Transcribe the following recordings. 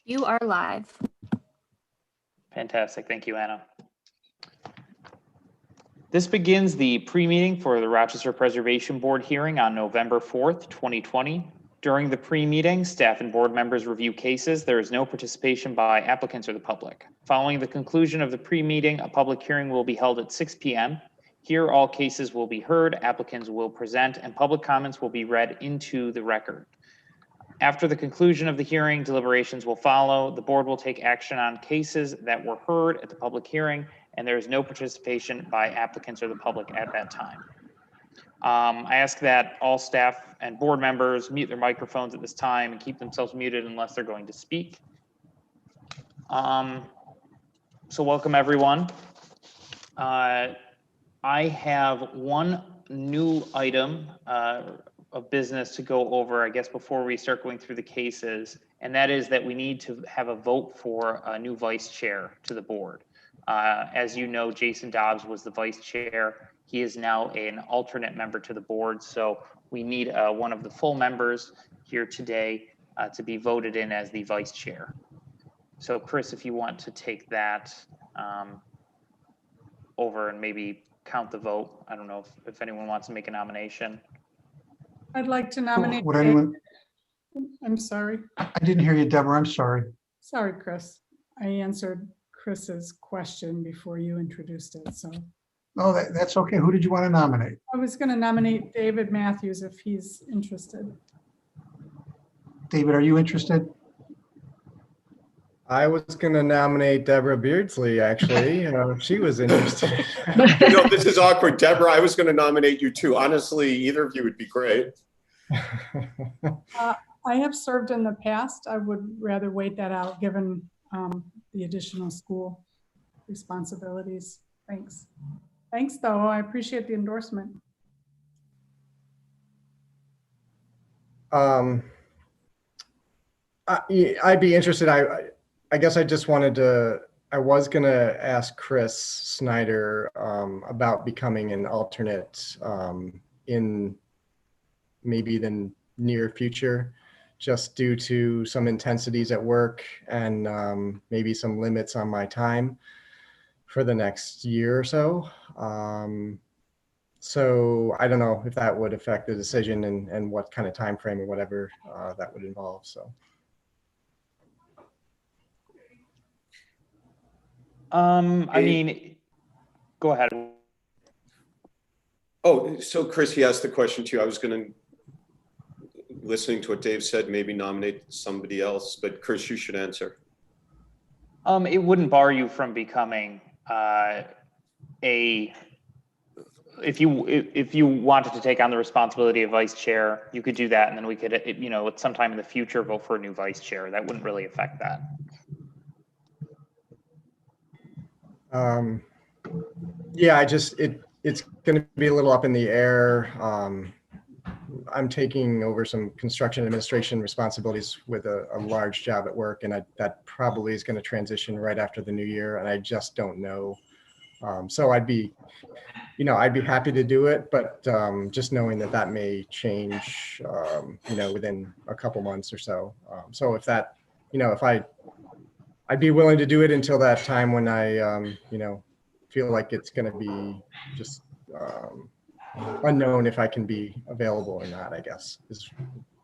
You are live. Fantastic. Thank you, Anna. This begins the pre-meeting for the Rochester Preservation Board hearing on November 4th, 2020. During the pre-meeting, staff and board members review cases. There is no participation by applicants or the public. Following the conclusion of the pre-meeting, a public hearing will be held at 6 p.m. Here, all cases will be heard, applicants will present, and public comments will be read into the record. After the conclusion of the hearing, deliberations will follow. The board will take action on cases that were heard at the public hearing, and there is no participation by applicants or the public at that time. I ask that all staff and board members mute their microphones at this time and keep themselves muted unless they're going to speak. So welcome, everyone. I have one new item of business to go over, I guess, before we start going through the cases, and that is that we need to have a vote for a new vice chair to the board. As you know, Jason Dobbs was the vice chair. He is now an alternate member to the board, so we need one of the full members here today to be voted in as the vice chair. So Chris, if you want to take that over and maybe count the vote. I don't know if anyone wants to make a nomination. I'd like to nominate. Would anyone? I'm sorry. I didn't hear you, Deborah. I'm sorry. Sorry, Chris. I answered Chris's question before you introduced it. So. Oh, that's okay. Who did you want to nominate? I was going to nominate David Matthews if he's interested. David, are you interested? I was going to nominate Deborah Beardsley, actually. She was interested. No, this is awkward. Deborah, I was going to nominate you too. Honestly, either of you would be great. I have served in the past. I would rather wait that out given the additional school responsibilities. Thanks. Thanks, though. I appreciate the endorsement. I'd be interested. I guess I just wanted to, I was going to ask Chris Snyder about becoming an alternate in maybe the near future, just due to some intensities at work and maybe some limits on my time for the next year or so. So I don't know if that would affect the decision and what kind of time frame or whatever that would involve. So. I mean, go ahead. Oh, so Chris, he asked the question too. I was going to, listening to what Dave said, maybe nominate somebody else, but Chris, you should answer. It wouldn't bar you from becoming if you wanted to take on the responsibility of vice chair, you could do that, and then we could, at sometime in the future, vote for a new vice chair. That wouldn't really affect that. Yeah, it's going to be a little up in the air. I'm taking over some construction administration responsibilities with a large job at work, and that probably is going to transition right after the new year, and I just don't know. So I'd be happy to do it, but just knowing that may change, within a couple months or so. So if that, I'd be willing to do it until that time when I, feel like it's going to be just unknown if I can be available or not, I guess, is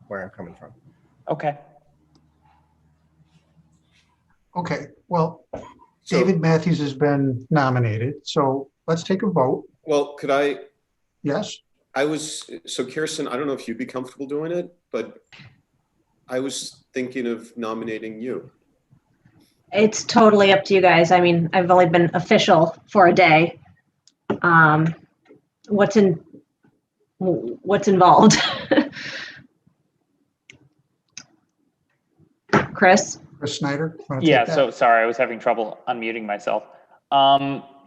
where I'm coming from. Okay. Okay, well, David Matthews has been nominated, so let's take a vote. Well, could I? Yes. So Kirsten, I don't know if you'd be comfortable doing it, but I was thinking of nominating you. It's totally up to you guys. I mean, I've only been official for a day. What's involved? Chris Snyder? Yeah, so sorry, I was having trouble unmuting myself.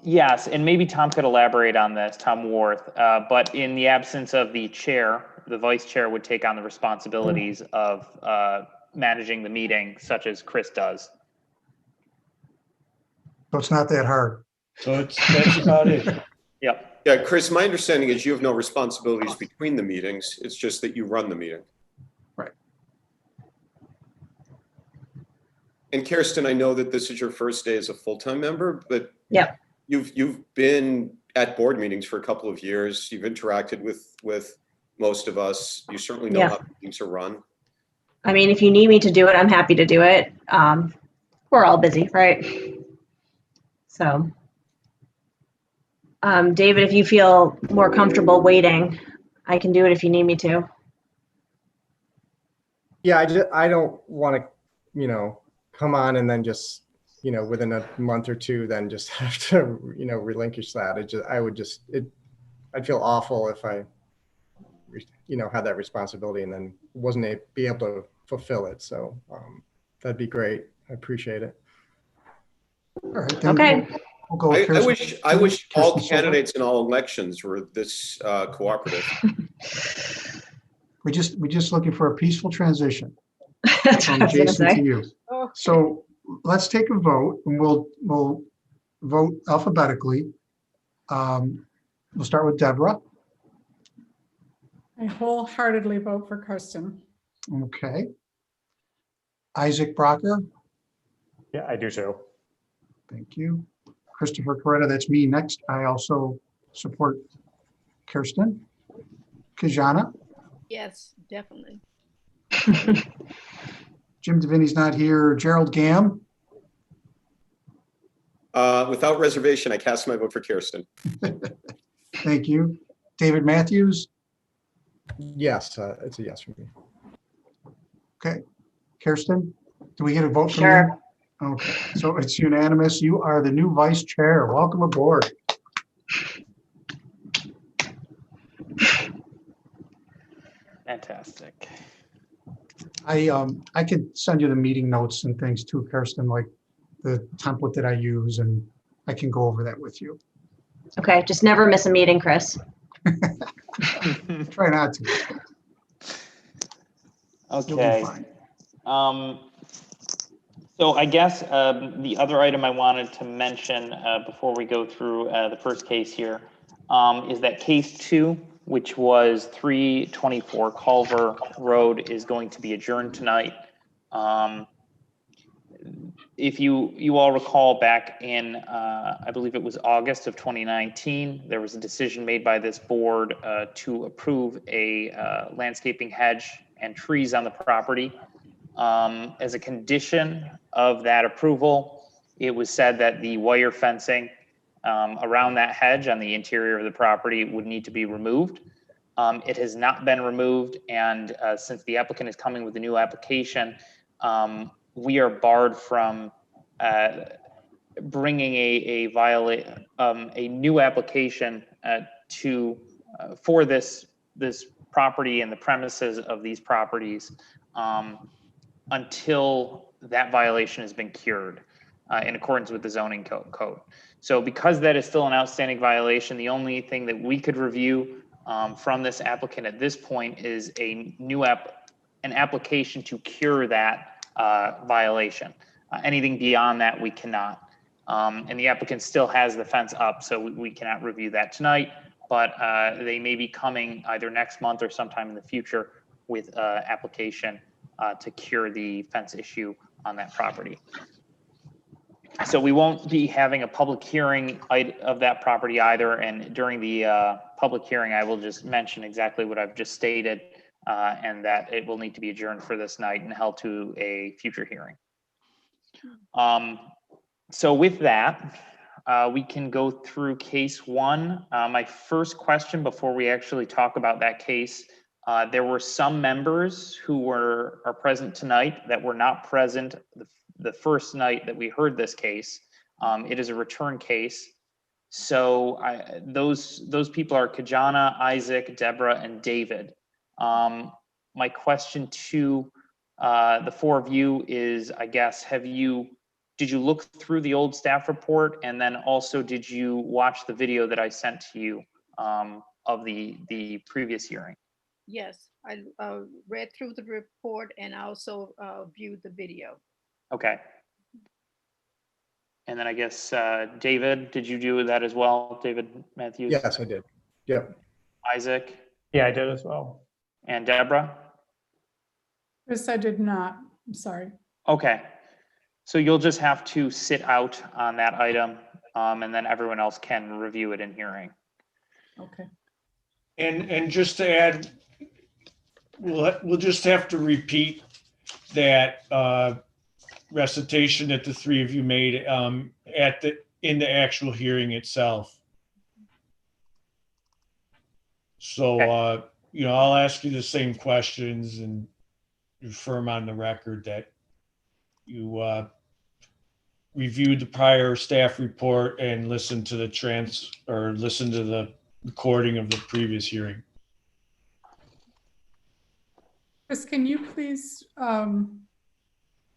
Yes, and maybe Tom could elaborate on this, Tom Worth, but in the absence of the chair, the vice chair would take on the responsibilities of managing the meeting, such as Chris does. So it's not that hard. So that's about it. Yep. Yeah, Chris, my understanding is you have no responsibilities between the meetings. It's just that you run the meeting. Right. And Kirsten, I know that this is your first day as a full-time member, but Yep. you've been at board meetings for a couple of years. You've interacted with most of us. You certainly know Yeah. how things are run. I mean, if you need me to do it, I'm happy to do it. We're all busy, right? So, David, if you feel more comfortable waiting, I can do it if you need me to. Yeah, I don't want to, come on and then just, within a month or two, then just have to, relinquish that. I'd feel awful if I, had that responsibility and then wasn't be able to fulfill it. So that'd be great. I appreciate it. All right, then Okay. we'll go with I wish all Kirsten Silver. candidates in all elections were this cooperative. We're just looking for a peaceful transition That's what from I was gonna Jason to say. you. So let's take a vote, and we'll vote alphabetically. We'll start with Deborah. I wholeheartedly vote for Kirsten. Okay. Isaac Brocker. Yeah, I do too. Thank you. Christopher Coretta, that's me next. I also support Kirsten. Kajana. Yes, definitely. Jim Davini's not here. Gerald Gam. Without reservation, I cast my vote for Kirsten. Thank you. David Matthews. Yes, it's a yes for me. Okay. Kirsten, do we get a vote from Sure. you? Okay, so it's unanimous. You are the new vice chair. Welcome aboard. Fantastic. I could send you the meeting notes and things too, Kirsten, like the template that I use, and I can go over that with you. Okay, just never miss a meeting, Chris. Try not to. You'll be Okay. fine. So I guess the other item I wanted to mention before we go through the first case here is that case 2, which was 324 Culver Road, is going to be adjourned tonight. If you all recall, back in I believe it was August of 2019, there was a decision made by this board to approve a landscaping hedge and trees on the property. As a condition of that approval, it was said that the wire fencing around that hedge on the interior of the property would need to be removed. It has not been removed, and since the applicant is coming with a new application, we are barred from bringing a new application for this property and the premises of these properties until that violation has been cured in accordance with the zoning code. So because that is still an outstanding violation, the only thing that we could review from this applicant at this point is an application to cure that violation. Anything beyond that, we cannot. And the applicant still has the fence up, so we cannot review that tonight, but they may be coming either next month or sometime in the future with application to cure the fence issue on that property. So we won't be having a public hearing of that property either. And during the public hearing, I will just mention exactly what I've just stated, and that it will need to be adjourned for this night and held to a future hearing. So with that, we can go through case 1. My first question before we actually talk about that case, there were some members who are present tonight that were not present the first night that we heard this case. It is a return case. So those people are Kajana, Isaac, Deborah, and David. My question to the 4 of you is, I guess, did you look through the old staff report, and then also did you watch the video that I sent to you of the previous hearing? Yes, I read through the report and also viewed the video. Okay. And then I guess, David, did you do that as well? David Matthews? Yes, I did. Yep. Isaac Yeah, I did as well. and Deborah? Chris, I did not. I'm sorry. Okay. So you'll just have to sit out on that item, and then everyone else can review it in hearing. Okay. And just to add, we'll just have to repeat that recitation that the three of you made in the actual hearing itself. So, I'll ask you the same questions and confirm on the record that you reviewed the prior staff report and listened to listen to the recording of the previous hearing. Chris, can you please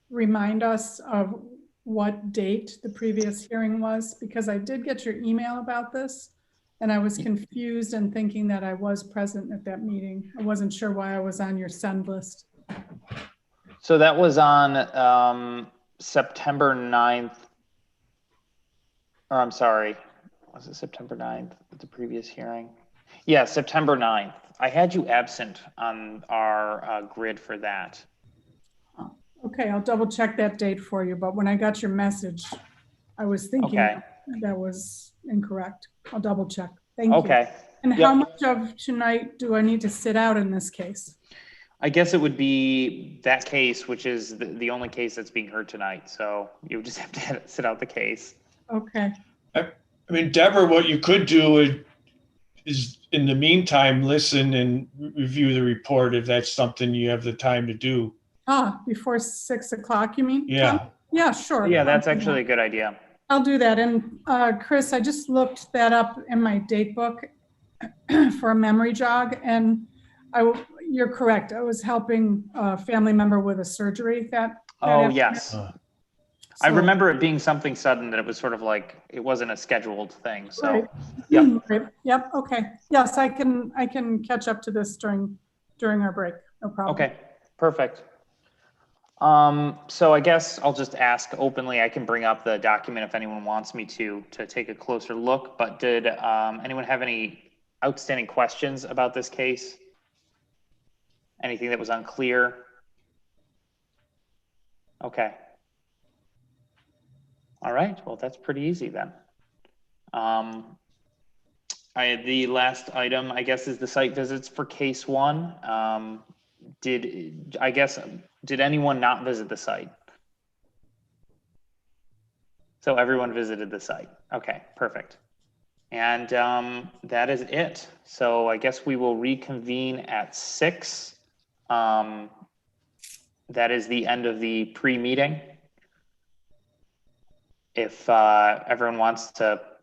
remind us of what date the previous hearing was? Because I did get your email about this and I was confused and thinking that I was present at that meeting. I wasn't sure why I was on your send list. So that was on September 9th, or I'm sorry, was it September 9th, the previous hearing? Yeah, September 9th. I had you absent on our grid for that. Oh, okay, I'll double check that date for you, but when I got your message, I was thinking Okay. that was incorrect. I'll double check. Thank you. Okay. And Yep. how much of tonight do I need to sit out in this case? I guess it would be that case, which is the only case that's being heard tonight. So you would just have to sit out the case. Okay. I mean, Deborah, what you could do is in the meantime, listen and review the report if that's something you have the time to do. Before 6 o'clock, you mean? Yeah. Tom? Yeah, sure. Yeah, that's I'll do actually a that. good idea. I'll do that. And Chris, I just looked that up in my date book for a memory jog, and you're correct. I was helping a family member with a surgery that Oh, afternoon. yes. I So- remember it being something sudden that it was sort of like, it wasn't a scheduled thing. So, Right. yep. Right. Yep. Okay. Yes, I can catch up to this during our break. No problem. Okay, perfect. So I guess I'll just ask openly. I can bring up the document if anyone wants me to take a closer look, but did anyone have any outstanding questions about this case? Anything that was unclear? Okay. All right, well, that's pretty easy then. The last item, I guess, is the site visits for case one. Did anyone not visit the site? So everyone visited the site. Okay, perfect. And that is it. So I guess we will reconvene at 6. That is the end of the pre-meeting. If everyone wants to